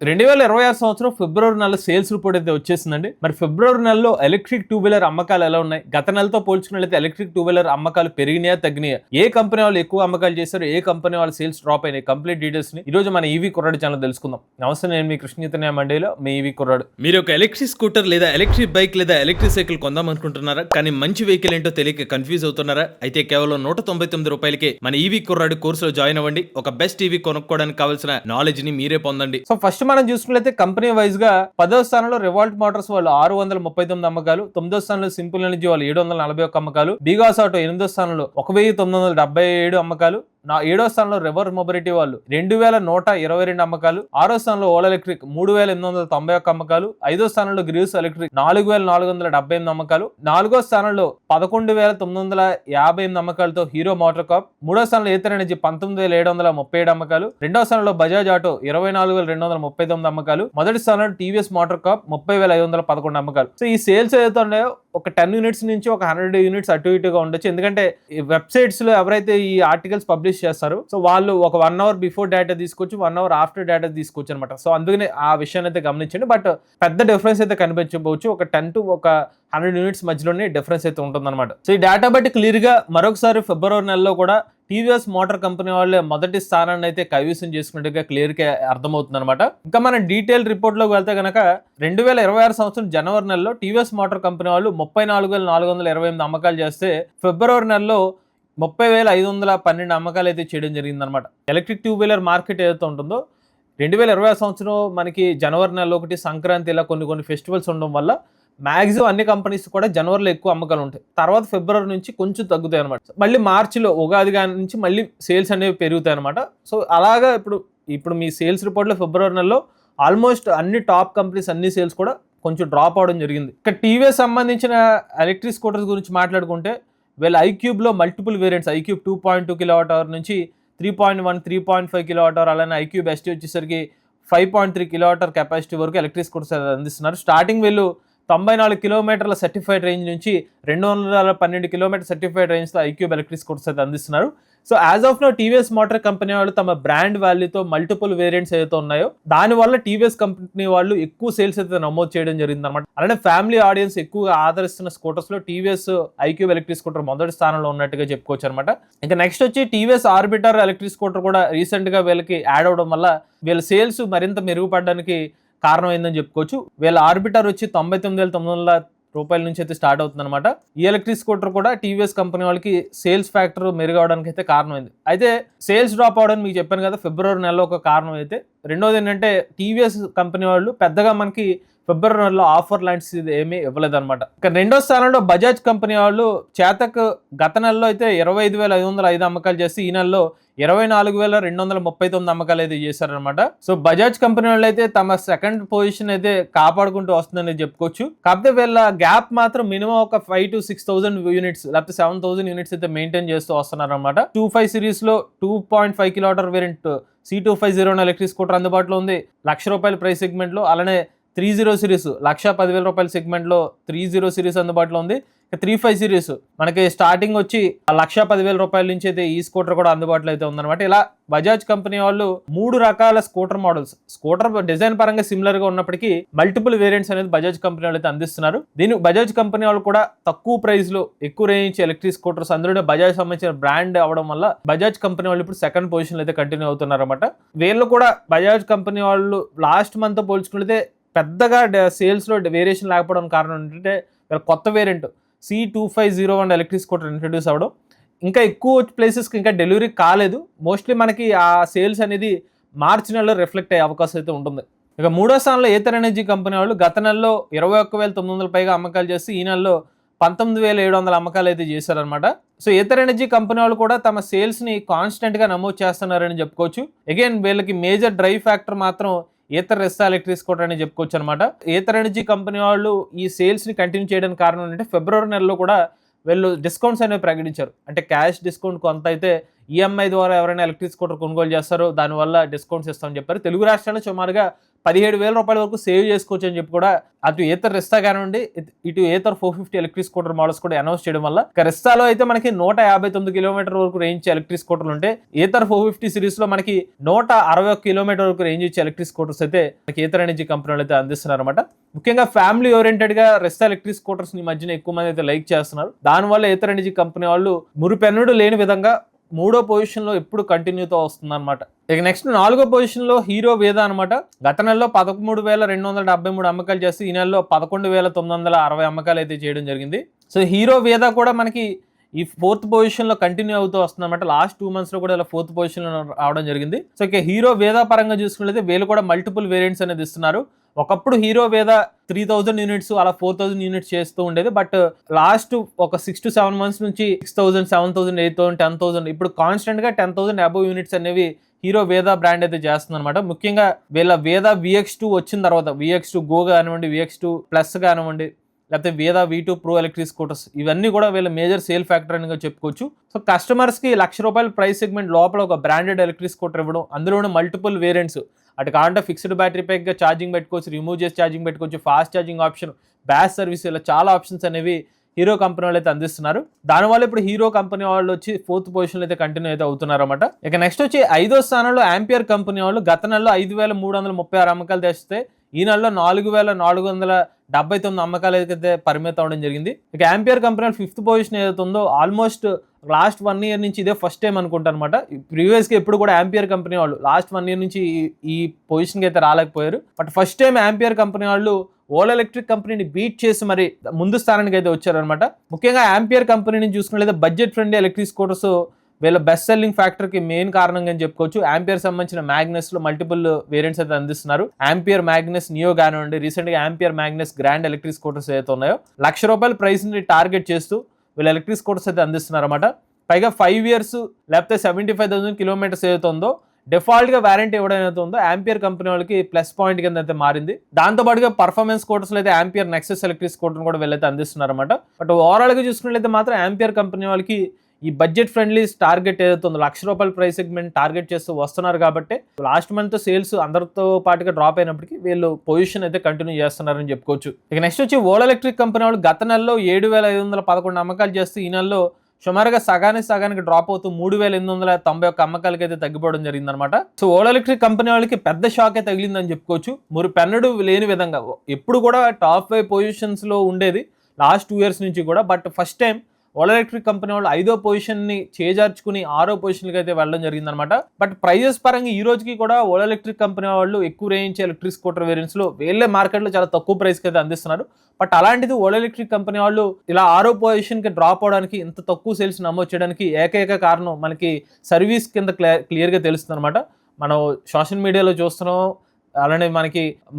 2026 సంవత్సరం ఫిబ్రవరి నెల sales report అయితే వచ్చేసిందండి. మరి ఫిబ్రవరి నెలలో ఎలక్ట్రిక్ టూ వీలర్ అమ్మకాలు ఎలా ఉన్నాయి, గత నెలతో పోల్చుకున్నట్లయితే ఎలక్ట్రిక్ టూ వీలర్ అమ్మకాలు పెరిగినాయా తగ్గినాయా, ఏ కంపెనీ వాళ్ళు ఎక్కువ అమ్మకాలు చేశారు, ఏ కంపెనీ వాళ్ళు సేల్స్ డ్రాప్ అయినాయి, కంప్లీట్ డీటెయిల్స్ ని ఈ రోజు మన ఈవీ కుర్రాడు ఛానల్ తెలుసుకుందాం. నమస్తే, నేను మీ కృష్ణ చైతన్య మండేలో మీ ఈవీ కుర్రాడు. మీరు ఒక ఎలక్ట్రిక్ స్కూటర్ లేదా ఎలక్ట్రిక్ బైక్ లేదా ఎలక్ట్రిక్ సైకిల్ కొందాం అనుకుంటున్నారా? కానీ మంచి వెహికల్ ఏంటో తెలియక కన్ఫ్యూజ్ అవుతున్నారా? అయితే కేవలం 199 రూపాయలకే మన ఈవీ కుర్రాడు కోర్సులో జాయిన్ అవ్వండి. ఒక బెస్ట్ ఈవీ కొనుక్కోవడానికి కావాల్సిన నాలెడ్జ్ ని మీరే పొందండి. సో ఫస్ట్ మనం చూసుకున్నట్లయితే కంపెనీ వైజ్ గా 10వ స్థానంలో రివాల్ట్ మోటార్స్ వాళ్ళు 639 అమ్మకాలు, 9వ స్థానంలో సింపుల్ ఎనర్జీ వాళ్ళు 741 అమ్మకాలు, బీగాస్ ఆటో 8వ స్థానంలో 1977 అమ్మకాలు, 7వ స్థానంలో రివర్ మొబిలిటీ వాళ్ళు 2122 అమ్మకాలు, 6వ స్థానంలో ఓలా ఎలక్ట్రిక్ 3891 అమ్మకాలు, 5వ స్థానంలో గ్రీవ్స్ ఎలక్ట్రిక్ 4478 అమ్మకాలు, 4వ స్థానంలో 11958 అమ్మకాలతో హీరో మోటార్ కాప్, 3వ స్థానంలో ఏథర్ ఎనర్జీ 19737 అమ్మకాలు, 2వ స్థానంలో బజాజ్ ఆటో 24239 అమ్మకాలు, మొదటి స్థానంలో టీవీఎస్ మోటార్ కాప్ 30511 అమ్మకాలు. సో ఈ సేల్స్ ఏదైతే ఉన్నాయో ఒక 10 యూనిట్స్ నుంచి ఒక 100 యూనిట్స్ అటు ఇటుగా ఉండొచ్చు. ఎందుకంటే వెబ్సైట్స్ లో ఎవరైతే ఈ ఆర్టికల్స్ పబ్లిష్ చేస్తారు, సో వాళ్ళు ఒక 1 అవర్ బిఫోర్ డేటా తీసుకోవచ్చు, 1 అవర్ ఆఫ్టర్ డేటా తీసుకోవచ్చు అనమాట. సో అందుకనే ఆ విషయాన్ని అయితే గమనించండి. బట్ పెద్ద డిఫరెన్స్ అయితే కనిపించవచ్చు. ఒక 10 to ఒక 100 యూనిట్స్ మధ్యలోనే డిఫరెన్స్ అయితే ఉంటుంది అనమాట. సో ఈ డేటా బట్టి క్లియర్ గా మరొకసారి ఫిబ్రవరి నెలలో కూడా టీవీఎస్ మోటార్ కంపెనీ వాళ్ళే మొదటి స్థానాన్ని అయితే కైవసం చేసుకున్నట్టుగా క్లియర్ గా అర్థమవుతుంది అనమాట. ఇంకా మనం డీటెయిల్ రిపోర్ట్ లోకి వెళ్తే కనుక 2026 సంవత్సరం జనవరి నెలలో టీవీఎస్ మోటార్ కంపెనీ వాళ్ళు 34,428 అమ్మకాలు చేస్తే ఫిబ్రవరి నెలలో 30,512 అమ్మకాలు అయితే చేయడం జరిగింది అనమాట. ఎలక్ట్రిక్ టూ వీలర్ మార్కెట్ ఏదైతే ఉంటుందో 2026 సంవత్సరం మనకి జనవరి నెలలో ఒకటి సంక్రాంతి ఇలా కొన్ని ఫెస్టివల్స్ ఉండడం వల్ల మాక్సిమం అన్ని కంపెనీస్ కూడా జనవరిలో ఎక్కువ అమ్మకాలు ఉంటాయి. తర్వాత ఫిబ్రవరి నుంచి కొంచెం తగ్గుతాయి అనమాట. మళ్ళీ మార్చిలో ఉగాది నుంచి మళ్ళీ సేల్స్ అనేవి పెరుగుతాయి అనమాట. సో అలాగా ఇప్పుడు మీ సేల్స్ రిపోర్ట్లో ఫిబ్రవరి నెలలో ఆల్మోస్ట్ అన్ని టాప్ కంపెనీస్ అన్ని సేల్స్ కూడా కొంచెం డ్రాప్ అవడం జరిగింది. ఇక టీవీఎస్ సంబంధించిన ఎలక్ట్రిక్ స్కూటర్స్ గురించి మాట్లాడుకుంటే వీళ్ళ ఐక్యూబ్లో మల్టిపుల్ వేరియంట్స్, ఐక్యూబ్ 2.2 kWh నుంచి 3.1, 3.5 kWh, అలానే ఐక్యూబ్ ఎస్టీ వచ్చేసరికి 5.3 kWh కెపాసిటీ వరకు ఎలక్ట్రిక్ స్కూటర్స్ అందిస్తున్నారు. స్టార్టింగ్ వీళ్ళు 94 కిలోమీటర్ల సర్టిఫైడ్ రేంజ్ నుంచి 212 కిలోమీటర్ సర్టిఫైడ్ రేంజ్తో ఐక్యూబ్ ఎలక్ట్రిక్ స్కూటర్స్ అయితే అందిస్తున్నారు. So as of now TVS motor company వాళ్ళు తమ బ్రాండ్ వాల్యూతో మల్టిపుల్ వేరియంట్స్ ఏదైతే ఉన్నాయో దానివల్ల టీవీఎస్ కంపెనీ వాళ్ళు ఎక్కువ సేల్స్ అయితే నమోదు చేయడం జరిగింది అనమాట. అలానే ఫ్యామిలీ ఆడియన్స్ ఎక్కువగా ఆదరిస్తున్న స్కూటర్స్ లో టీవీఎస్ ఐక్యూబ్ ఎలక్ట్రిక్ స్కూటర్ మొదటి స్థానంలో ఉన్నట్టుగా చెప్పుకోవచ్చు అనమాట. ఇంకా నెక్స్ట్ వచ్చి టీవీఎస్ ఆర్బిటర్ ఎలక్ట్రిక్ స్కూటర్ కూడా రీసెంట్ గా వీళ్ళకి యాడ్ అవడం వల్ల వీళ్ళ సేల్స్ మరింత మెరుగుపడడానికి కారణమైందని చెప్పుకోవచ్చు. వీళ్ళ ఆర్బిటర్ వచ్చి 99,900 రూపాయల నుంచి అయితే స్టార్ట్ అవుతుంది అనమాట. ఈ ఎలక్ట్రిక్ స్కూటర్ కూడా టీవీఎస్ కంపెనీ వాళ్ళకి సేల్స్ ఫ్యాక్టర్ మెరుగవడానికి అయితే కారణమైంది. అయితే సేల్స్ డ్రాప్ అవడానికి మీకు చెప్పాను కదా, ఫిబ్రవరి నెలలో ఒక కారణం అయితే. రెండోది ఏంటంటే టీవీఎస్ కంపెనీ వాళ్ళు పెద్దగా మనకి ఫిబ్రవరి నెలలో ఆఫర్ లాంటిది ఏమీ ఇవ్వలేదు అనమాట. ఇక రెండో స్థానంలో బజాజ్ కంపెనీ వాళ్ళు చేతక్ గత నెలలో అయితే 25,505 అమ్మకాలు చేసి ఈ నెలలో 24,239 అమ్మకాలు అయితే చేశారనమాట. సో బజాజ్ కంపెనీ వాళ్ళు అయితే తమ సెకండ్ పొజిషన్ అయితే కాపాడుకుంటూ వస్తుందని చెప్పుకోవచ్చు. కాకపోతే వీళ్ళ గ్యాప్ మాత్రం మినిమం ఒక 5,000 to 6,000 యూనిట్స్ లేకపోతే 7,000 యూనిట్స్ అయితే మెయింటైన్ చేస్తూ వస్తున్నారు అనమాట. 25 సిరీస్ లో 2.5 kWh variant C250 electric scooter అందుబాటులో ఉంది ₹1,00,000 ప్రైస్ సెగ్మెంట్ లో. అలానే 30 సిరీస్ ₹1,10,000 సెగ్మెంట్ లో 30 సిరీస్ అందుబాటులో ఉంది. 35 సిరీస్ మనకి స్టార్టింగ్ వచ్చి ₹1,10,000 నుంచి అయితే ఈ స్కూటర్ కూడా అందుబాటులో అయితే ఉందన్నమాట. ఇలా బజాజ్ కంపెనీ వాళ్ళు 3 రకాల స్కూటర్ మోడల్స్, స్కూటర్ డిజైన్ పరంగా సిమిలర్ గా ఉన్నప్పటికీ మల్టిపుల్ వేరియంట్స్ అనేది బజాజ్ కంపెనీ వాళ్ళు అయితే అందిస్తున్నారు. దీని బజాజ్ కంపెనీ వాళ్ళు కూడా తక్కువ ప్రైస్ లో ఎక్కువ రేంజ్ ఎలక్ట్రిక్ స్కూటర్స్ అందులో బజాజ్ సంబంధించిన బ్రాండ్ అవడం వల్ల బజాజ్ కంపెనీ వాళ్ళు ఇప్పుడు సెకండ్ పొజిషన్ అయితే కంటిన్యూ అవుతున్నారు అనమాట. వీళ్ళు కూడా బజాజ్ కంపెనీ వాళ్ళు లాస్ట్ మంత్ పోల్చుకుంటే పెద్దగా సేల్స్ లో వేరియేషన్ లేకపోవడానికి కారణం ఏంటంటే వీళ్ళ కొత్త variant C2501 electric scooter introduce అవ్వడం, ఇంకా ఎక్కువ ప్లేసెస్కి ఇంకా డెలివరీ కాలేదు. మోస్ట్లీ మనకి ఆ సేల్స్ అనేది మార్చి నెలలో రిఫ్లెక్ట్ అయ్యే అవకాశం అయితే ఉంటుంది. ఇక మూడో స్థానంలో ఏథర్ ఎనర్జీ కంపెనీ వాళ్ళు గత నెలలో 21,900 పైగా అమ్మకాలు చేసి ఈ నెలలో 19,700 అమ్మకాలు అయితే చేశారనమాట. సో ఏథర్ ఎనర్జీ కంపెనీ వాళ్ళు కూడా తమ సేల్స్ ని కాన్స్టెంట్ గా నమోదు చేస్తున్నారని చెప్పుకోవచ్చు. అగైన్ వీళ్ళకి మేజర్ డ్రైవ్ ఫ్యాక్టర్ మాత్రం ఏథర్ రెస్సా ఎలక్ట్రిక్ స్కూటర్ అని చెప్పుకోవచ్చు అనమాట. ఏథర్ ఎనర్జీ కంపెనీ వాళ్ళు ఈ సేల్స్ ని కంటిన్యూ చేయడానికి కారణం ఏంటంటే ఫిబ్రవరి నెలలో కూడా వీళ్ళు డిస్కౌంట్స్ అనేవి ప్రకటించారు. అంటే క్యాష్ డిస్కౌంట్ కొంత అయితే ఈఎంఐ ద్వారా ఎవరైనా ఎలక్ట్రిక్ స్కూటర్ కొనుగోలు చేస్తారో దానివల్ల డిస్కౌంట్స్ ఇస్తామని చెప్పారు. తెలుగు రాష్ట్రాల్లో సుమారుగా 17,000 రూపాయల వరకు సేవ్ చేసుకోవచ్చు అని చెప్పి కూడా అటు ఏతర్ రెస్టా కానివ్వండి, ఇటు ఏతర్ 450 ఎలక్ట్రిక్ స్కూటర్ మోడల్స్ కూడా అనౌన్స్ చేయడం వల్ల రెస్టాలో అయితే మనకి 159 కిలోమీటర్ వరకు రేంజ్ ఎలక్ట్రిక్ స్కూటర్లు ఉంటే ఏతర్ 450 సిరీస్ లో మనకి 161 కిలోమీటర్ వరకు రేంజ్ ఇచ్చే ఎలక్ట్రిక్ స్కూటర్స్ అయితే మనకి ఏతర్ ఎనర్జీ కంపెనీలు అయితే అందిస్తున్నారు అనమాట. ముఖ్యంగా ఫ్యామిలీ ఓరియంటెడ్ గా రెస్టా ఎలక్ట్రిక్ స్కూటర్స్ ఈ మధ్యన ఎక్కువ మంది అయితే లైక్ చేస్తున్నారు. దానివల్ల ఏతర్ ఎనర్జీ కంపెనీ వాళ్ళు మురుపెన్నడు లేని విధంగా 3వ పొజిషన్ లో ఎప్పుడు కంటిన్యూతో వస్తుంది అనమాట. ఇక నెక్స్ట్ 4వ పొజిషన్ లో హీరో వేదా అనమాట. గత నెలలో 13,273 అమ్మకాలు చేసి ఈ నెలలో 11,960 అమ్మకాలు అయితే చేయడం జరిగింది. సో హీరో వేదా కూడా మనకి ఈ 4th పొజిషన్ లో కంటిన్యూ అవుతూ వస్తుంది అనమాట. లాస్ట్ 2 months లో కూడా ఇలా 4th పొజిషన్ లో రావడం జరిగింది. సో ఇక హీరో వేదా పరంగా చూసుకున్నట్లయితే వీళ్ళు కూడా మల్టిపుల్ వేరియంట్స్ అనేది ఇస్తున్నారు. ఒకప్పుడు హీరో వేద 3,000 యూనిట్స్ అలా 4,000 యూనిట్స్ చేస్తూ ఉండేది. బట్ లాస్ట్ ఒక 6 to 7 months నుంచి 6,000, 7,000, 8,000, 10,000 ఇప్పుడు కాన్స్టెంట్ గా 10,000 అబోవ్ యూనిట్స్ అనేవి హీరో వేదా బ్రాండ్ అయితే చేస్తుంది అనమాట. ముఖ్యంగా వీళ్ళ వేదా VX2 వచ్చిన తర్వాత VX2 గో కానివ్వండి, VX2 ప్లస్ కానివ్వండి, లేకపోతే వేదా V2 ప్రో ఎలక్ట్రిక్ స్కూటర్స్ ఇవన్నీ కూడా వీళ్ళ మేజర్ సేల్ ఫ్యాక్టర్ అని చెప్పుకోవచ్చు. సో కస్టమర్స్ కి ₹1,00,000 ప్రైస్ సెగ్మెంట్ లోపల ఒక బ్రాండెడ్ ఎలక్ట్రిక్ స్కూటర్ ఇవ్వడం, అందులోనే మల్టిపుల్ వేరియంట్స్, అటు కాంటే ఫిక్స్డ్ బ్యాటరీ ప్యాక్గా ఛార్జింగ్ పెట్టుకోవచ్చు, రిమూవ్ చేసి ఛార్జింగ్ పెట్టుకోవచ్చు, ఫాస్ట్ ఛార్జింగ్ ఆప్షన్, బ్యాస్ సర్వీస్, ఇలా చాలా ఆప్షన్స్ అనేవి హీరో కంపెనీ వాళ్ళు అయితే అందిస్తున్నారు. దానివల్ల ఇప్పుడు హీరో కంపెనీ వాళ్ళు వచ్చి 4th పొజిషన్ అయితే కంటిన్యూ అయితే అవుతున్నారు అనమాట. ఇక నెక్స్ట్ వచ్చి 5వ స్థానంలో ఆంపియర్ కంపెనీ వాళ్ళు గత నెలలో 5,336 అమ్మకాలు తెస్తే ఈ నెలలో 4,479 అమ్మకాలు అయితే పరిమితం అవడం జరిగింది. ఇక ఆంపియర్ కంపెనీ 5th పొజిషన్ ఏదైతే ఉందో ఆల్మోస్ట్ లాస్ట్ 1 year నుంచి ఇదే ఫస్ట్ టైం అనుకుంటా అనమాట. ప్రీవియస్గా ఎప్పుడు కూడా ఆంపియర్ కంపెనీ వాళ్ళు లాస్ట్ 1 year నుంచి ఈ పొజిషన్కి అయితే రాలేకపోయారు. But first time Ampere company వాళ్ళు ఓలా ఎలక్ట్రిక్ కంపెనీని బీట్ చేసి మరి ముందు స్థానానికి అయితే వచ్చారనమాట. ముఖ్యంగా ఆంపియర్ కంపెనీని చూసుకున్నట్లయితే బడ్జెట్ ఫ్రెండ్లీ ఎలక్ట్రిక్ స్కూటర్స్ వీళ్ళ బెస్ట్ సెల్లింగ్ ఫ్యాక్టర్కి మెయిన్ కారణంగా అని చెప్పుకోవచ్చు. ఆంపియర్ సంబంధించిన మ్యాగ్నస్ లో మల్టిపుల్ వేరియంట్స్ అయితే అందిస్తున్నారు. ఆంపియర్ మ్యాగ్నస్ నియో కానివ్వండి, రీసెంట్ గా ampere Magnus grand electric scooters ఏదైతే ఉన్నాయో ₹1,00,000 ప్రైస్ ని టార్గెట్ చేస్తూ వీళ్ళు ఎలక్ట్రిక్ స్కూటర్స్ అయితే అందిస్తున్నారు అనమాట. పైగా 5 years లేకపోతే 75,000 కిలోమీటర్స్ ఏదైతే ఉందో డిఫాల్ట్ గా వారంటీ ఎవడైతే ఉందో ఆంపియర్ కంపెనీ వాళ్ళకి ప్లస్ పాయింట్ కింద అయితే మారింది. దాంతో పాటుగా పర్ఫార్మెన్స్ స్కూటర్స్ అయితే ఆంపియర్ నెక్సస్ ఎలక్ట్రిక్ స్కూటర్ కూడా వీళ్ళైతే అందిస్తున్నారు అనమాట. బట్ ఓవరాల్ గా చూసుకున్నట్లయితే మాత్రం ఆంపియర్ కంపెనీ వాళ్ళకి ఈ బడ్జెట్ ఫ్రెండ్లీ టార్గెట్ ఏదైతే ఉందో ₹1,00,000 ప్రైస్ సెగ్మెంట్ టార్గెట్ చేస్తూ వస్తున్నారు కాబట్టి లాస్ట్ మంత్ సేల్స్ అందరితో పాటుగా డ్రాప్ అయినప్పటికీ వీళ్ళు పొజిషన్ అయితే కంటిన్యూ చేస్తున్నారని చెప్పుకోవచ్చు. ఇక నెక్స్ట్ వచ్చి ఓలా ఎలక్ట్రిక్ కంపెనీ వాళ్ళు గత నెలలో 7,511 అమ్మకాలు చేస్తే ఈ నెలలో సుమారుగా సగానికి డ్రాప్ అవుతూ 3,891 అమ్మకాలకి అయితే తగ్గిపోవడం జరిగింది అనమాట. సో ఓలా ఎలక్ట్రిక్ కంపెనీ వాళ్ళకి పెద్ద షాకే తగిలిందని చెప్పుకోవచ్చు. పెన్నడు లేని విధంగా ఎప్పుడు కూడా టాప్ 5 పొజిషన్స్ లో ఉండేది లాస్ట్ 2 years నుంచి కూడా. But first time Ola electric company వాళ్ళు 5వ పొజిషన్ ని చేజార్చుకుని 6వ పొజిషన్కి అయితే వెళ్ళడం జరిగింది అనమాట. బట్ ప్రైజెస్ పరంగా ఈ రోజుకి కూడా ఓలా ఎలక్ట్రిక్ కంపెనీ వాళ్ళు ఎక్కువ రేంజ్ ఎలక్ట్రిక్ స్కూటర్ వేరియంట్స్ లో వీళ్ళే మార్కెట్లో చాలా తక్కువ ప్రైస్ కి అయితే అందిస్తున్నారు. బట్ అలాంటిది ఓలా ఎలక్ట్రిక్ కంపెనీ వాళ్ళు ఇలా 6వ పొజిషన్ కి డ్రాప్ అవడానికి, ఇంత తక్కువ సేల్స్ నమోదు చేయడానికి ఏకైక కారణం మనకి సర్వీస్ కింద క్లియర్ గా తెలుస్తుంది అనమాట. మనం సోషల్ మీడియాలో చూస్తున్నాం, అలానే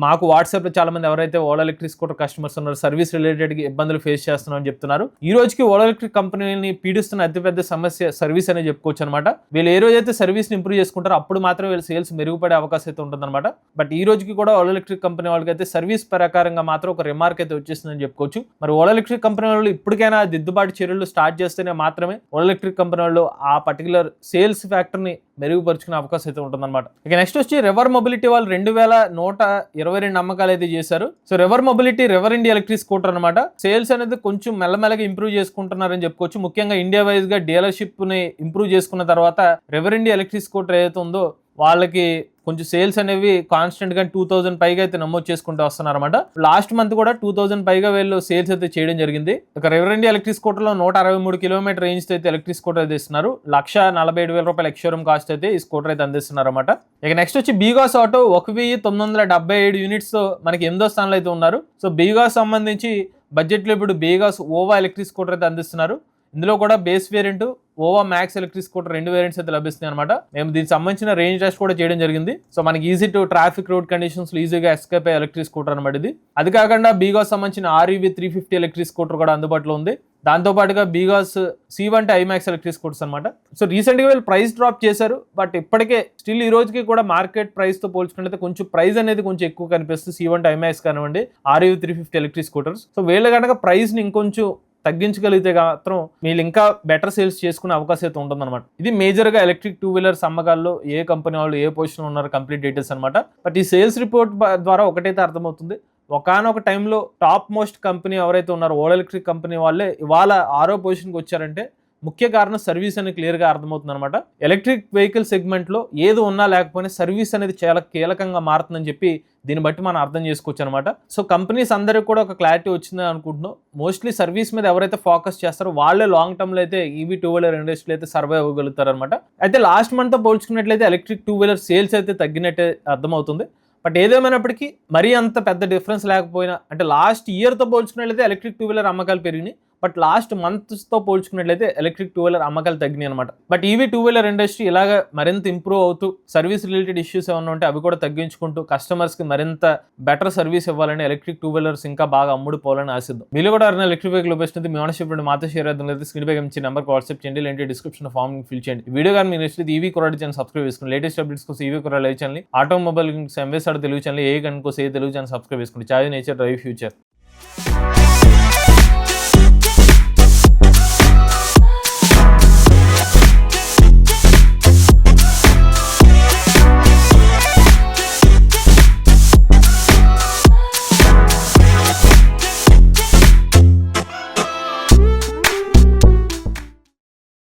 మాకు వాట్సాప్లో చాలా మంది ఎవరైతే ఓలా ఎలక్ట్రిక్ స్కూటర్ కస్టమర్స్ ఉన్నారో సర్వీస్ రిలేటెడ్ ఇబ్బందులు ఫేస్ చేస్తున్నాం అని చెప్తున్నారు. ఈ రోజుకి ఓలా ఎలక్ట్రిక్ కంపెనీని పీడిస్తున్న అతిపెద్ద సమస్య సర్వీస్ అనేది చెప్పుకోవచ్చు అనమాట. వీళ్ళు ఏ రోజైతే సర్వీస్ ని ఇంప్రూవ్ చేసుకుంటారో అప్పుడు మాత్రం వీళ్ళ సేల్స్ మెరుగుపడే అవకాశం అయితే ఉంటుందన్నమాట. బట్ ఈ రోజుకి కూడా ఓలా ఎలక్ట్రిక్ కంపెనీ వాళ్ళకి అయితే సర్వీస్ ప్రకారంగా మాత్రం ఒక రిమార్క్ అయితే వచ్చేస్తుందని చెప్పుకోవచ్చు. మరి ఓలా ఎలక్ట్రిక్ కంపెనీ వాళ్ళు ఇప్పటికైనా దిద్దుబాటు చర్యలు స్టార్ట్ చేస్తేనే మాత్రమే ఓలా ఎలక్ట్రిక్ కంపెనీ వాళ్ళు ఆ పర్టికులర్ సేల్స్ ఫ్యాక్టర్ ని మెరుగుపరుచుకునే అవకాశం అయితే ఉంటుందన్నమాట. ఇక నెక్స్ట్ వచ్చి రెవర్ మొబిలిటీ వాళ్ళు 2,122 అమ్మకాలు అయితే చేశారు. So River mobility River India electric scooter అనమాట. సేల్స్ అనేది కొంచెం మెల్లమెల్లగా ఇంప్రూవ్ చేసుకుంటున్నారని చెప్పుకోవచ్చు. ముఖ్యంగా ఇండియా వైజ్ గా డీలర్షిప్ ని ఇంప్రూవ్ చేసుకున్న తర్వాత రెవర్ ఇండియా ఎలక్ట్రిక్ స్కూటర్ ఏదైతే ఉందో వాళ్ళకి కొంచెం సేల్స్ అనేవి కాన్స్టెంట్ గా 2,000 పైగా అయితే నమోదు చేసుకుంటూ వస్తున్నారు అనమాట. లాస్ట్ మంత్ కూడా 2,000 పైగా వీళ్ళు సేల్స్ అయితే చేయడం జరిగింది. ఇక రెవర్ ఇండియా ఎలక్ట్రిక్ స్కూటర్ లో 163 కిలోమీటర్ రేంజ్ అయితే ఎలక్ట్రిక్ స్కూటర్ అయితే ఇస్తున్నారు. ₹1,47,000 ఎక్స్షోరూమ్ కాస్ట్ అయితే ఈ స్కూటర్ అయితే అందిస్తున్నారు అనమాట. ఇక నెక్స్ట్ వచ్చి బీగాస్ ఆటో 1,977 యూనిట్స్ తో మనకి 8వ స్థానంలో అయితే ఉన్నారు. సో బీగాస్ సంబంధించి బడ్జెట్ లో ఇప్పుడు బీగాస్ ఓవా ఎలక్ట్రిక్ స్కూటర్ అయితే అందిస్తున్నారు. ఇందులో కూడా base variant ova max electric scooter 2 variants అయితే లభిస్తున్నాయి అనమాట. మేము దీనికి సంబంధించిన రేంజ్ టెస్ట్ కూడా చేయడం జరిగింది. సో మనకి easy to traffic road conditions లో ఈజీగా ఎస్కేప్ అయ్యే ఎలక్ట్రిక్ స్కూటర్ అనమాట ఇది. అది కాకుండా బీగాస్ సంబంధించిన REV 350 ఎలక్ట్రిక్ స్కూటర్ కూడా అందుబాటులో ఉంది. దాంతో పాటుగా బీగాస్ C1 ఐమాక్స్ ఎలక్ట్రిక్ స్కూటర్స్ అనమాట. సో రీసెంట్ గా వీళ్ళు ప్రైస్ డ్రాప్ చేశారు. బట్ ఇప్పటికే స్టిల్ ఈ రోజుకి కూడా మార్కెట్ ప్రైస్ తో పోల్చుకుంటే కొంచెం ప్రైస్ అనేది కొంచెం ఎక్కువ కనిపిస్తుంది. C1 ఐమాక్స్ కానివ్వండి, REV 350 ఎలక్ట్రిక్ స్కూటర్స్. సో వీళ్ళు కనుక ప్రైస్ ని ఇంకొంచెం తగ్గించగలిగితే మాత్రం మీరు ఇంకా బెటర్ సేల్స్ చేసుకునే అవకాశం అయితే ఉంటుందన్నమాట. ఇది మేజర్గా ఎలక్ట్రిక్ 2-వీలర్స్ అమ్మకాల్లో ఏ కంపెనీ వాళ్ళు ఏ పొజిషన్లో ఉన్నారు కంప్లీట్ డీటెయిల్స్ అనమాట. బట్ ఈ సేల్స్ రిపోర్ట్ ద్వారా ఒకటైతే అర్థమవుతుంది, ఒకానొక టైంలో టాప్ మోస్ట్ కంపెనీ ఎవరైతే ఉన్నారో ఓలా ఎలక్ట్రిక్ కంపెనీ వాళ్ళే ఇవాళ 6వ పొజిషన్కి వచ్చారంటే ముఖ్య కారణం సర్వీస్ అని క్లియర్గా అర్థమవుతుంది అనమాట. ఎలక్ట్రిక్ వెహికల్ సెగ్మెంట్లో ఏది ఉన్నా లేకపోయినా సర్వీస్ అనేది చాలా కీలకంగా మారుతుందని చెప్పి దీన్ని బట్టి మనం అర్థం చేసుకోవచ్చు అనమాట. సో కంపెనీస్ అందరికి కూడా ఒక క్లారిటీ వచ్చిందని అనుకుంటున్నాం. మోస్ట్లీ సర్వీస్ మీద ఎవరైతే ఫోకస్ చేస్తారో వాళ్ళే లాంగ్ టర్మ్లో అయితే ఈవీ 2-వీలర్ ఇండస్ట్రీ అయితే సర్వైవ్ అవ్వగలుగుతారు అనమాట. అయితే లాస్ట్ మంత్తో పోల్చుకున్నట్లయితే ఎలక్ట్రిక్ 2-వీలర్ సేల్స్ అయితే తగ్గినట్టే అర్థమవుతుంది. బట్ ఏదేమైనప్పటికీ మరీ అంత పెద్ద డిఫరెన్స్ లేకపోయినా, అంటే లాస్ట్ ఇయర్తో పోల్చుకున్నట్లయితే ఎలక్ట్రిక్ 2-వీలర్ అమ్మకాలు పెరిగినాయి. బట్ లాస్ట్ మంత్స్తో పోల్చుకున్నట్లయితే ఎలక్ట్రిక్ 2-వీలర్ అమ్మకాలు తగ్గినాయి అనమాట. బట్ ఈవీ 2-వీలర్ ఇండస్ట్రీ ఇలాగ మరింత ఇంప్రూవ్ అవుతూ సర్వీస్ రిలేటెడ్ ఇష్యూస్ ఏమైనా ఉంటే అవి కూడా తగ్గించుకుంటూ కస్టమర్స్కి మరింత బెటర్ సర్వీస్ ఇవ్వాలని ఎలక్ట్రిక్ 2-వీలర్స్ ఇంకా బాగా అమ్ముడుపోవాలని ఆశిద్దాం. మీరు కూడా ఎవరైనా ఎలక్ట్రిక్ వెహికల్ ఉపయోగిస్తుంది మీ ఆనర్షిప్ మాతో షేర్ అవుతుంది లేదా స్క్రీన్ పై ఇచ్చే నెంబర్కి వాట్సాప్ చేయండి, లేదంటే డిస్క్రిప్షన్ ఫామ్ ఫిల్ చేయండి. వీడియో కానీ మీరు నచ్చితే ఈవీ కుర్రాడి ఛానల్ సబ్స్క్రైబ్ చేసుకోండి. లేటెస్ట్ అప్డేట్స్ కోసం ఈవీ కుర్రాడి లైవ్ ఛానల్, ఆటోమొబైల్ ఎంవేసాడు తెలుగు ఛానల్, ఏ గన్ కోసం ఏ తెలుగు ఛానల్ సబ్స్క్రైబ్ చేసుకోండి. చాయ్ నేచర్ డ్రైవ్ ఫ్యూచర్.